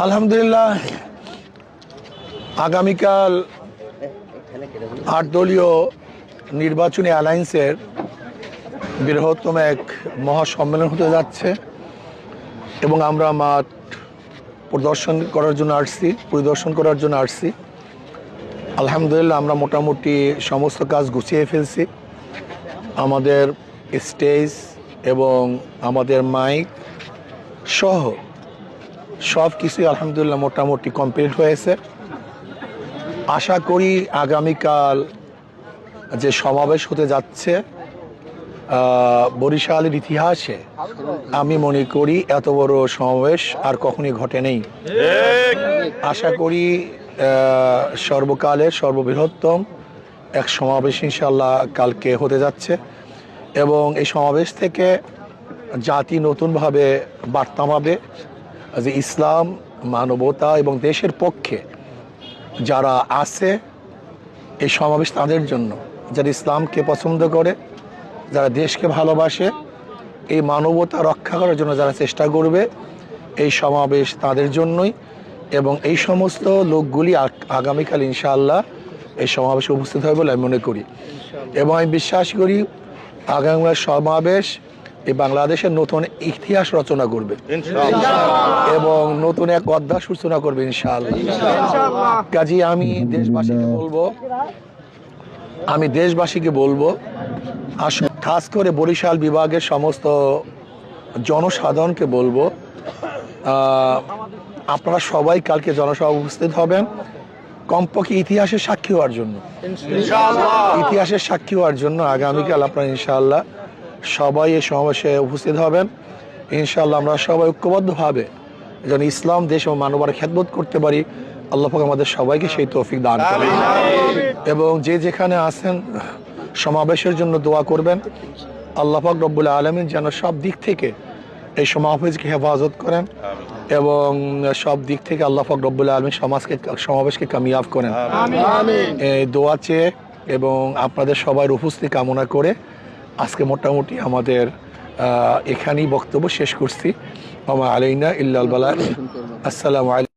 আলহামদুলিল্লাহ, আগামীকাল 8 দলীয় নির্বাচনী অ্যালায়েন্সের বৃহত্তম এক মহাসম্মেলন হতে যাচ্ছে এবং আমরা মাঠ পরিদর্শন করার জন্য আসছি। আলহামদুলিল্লাহ, আমরা মোটামুটি সমস্ত কাজ গুছিয়ে ফেলছি। আমাদের স্টেজ এবং আমাদের মাইক সহ সব কিছুই আলহামদুলিল্লাহ মোটামুটি কমপ্লিট হয়েছে। আশা করি আগামীকাল যে সমাবেশ হতে যাচ্ছে বরিশালের ইতিহাসে আমি মনে করি এত বড় সমাবেশ আর কখনই ঘটে নেই। আশা করি সর্বকালের সর্ববৃহত্তম এক সমাবেশ ইনশাআল্লাহ কালকে হতে যাচ্ছে এবং এই সমাবেশ থেকে জাতি নতুনভাবে বার্তা পাবে যে ইসলাম, মানবতা এবং দেশের পক্ষে যারা আছে এই সমাবেশ তাদের জন্য, যারা ইসলামকে পছন্দ করে, যারা দেশকে ভালোবাসে, এই মানবতা রক্ষা করার জন্য যারা চেষ্টা করবে, এই সমাবেশ তাদের জন্যই। এবং এই সমস্ত লোকগুলি আগামীকাল ইনশাআল্লাহ এই সমাবেশে উপস্থিত হবে বলে আমি মনে করি এবং আমি বিশ্বাস করি আগামীকাল সমাবেশ এই বাংলাদেশের নতুন ইতিহাস রচনা করবে এবং নতুন এক অধ্যায় সূচনা করবে ইনশাআল্লাহ। কাজী আমি দেশবাসীকে বলবো খাস করে বরিশাল বিভাগের সমস্ত জনসাধারণকে বলবো, আপনারা সবাই কালকে জনসভা উপস্থিত হবেন কমপক্ষে ইতিহাসের সাক্ষী হওয়ার জন্য আগামীকাল আপনারা ইনশাআল্লাহ সবাই এই সমাবেশে উপস্থিত হবেন। ইনশাআল্লাহ আমরা সবাই ঐক্যবদ্ধভাবে যেন ইসলাম, দেশ এবং মানবতার খেদমত করতে পারি। আল্লাহ পাক আমাদের সবাইকে সেই তৌফিক দান করেন এবং যে যেখানে আছেন সমাবেশের জন্য দোয়া করবেন। আল্লাহ পাক রব্বুল আলামিন যেন সব দিক থেকে এই সমাবেশকে হেফাজত করেন এবং সব দিক থেকে আল্লাহ পাক রব্বুল আলামিন সমাবেশকে কামিয়াব করেন। এই দোয়া চেয়ে এবং আপনাদের সবার উপস্থিতি কামনা করে আজকে মোটামুটি আমাদের এখানেই বক্তব্য শেষ করছি। ওয়া মা আলাইনা ইল্লাল বালাগ। আসসালামু আলাইকুম।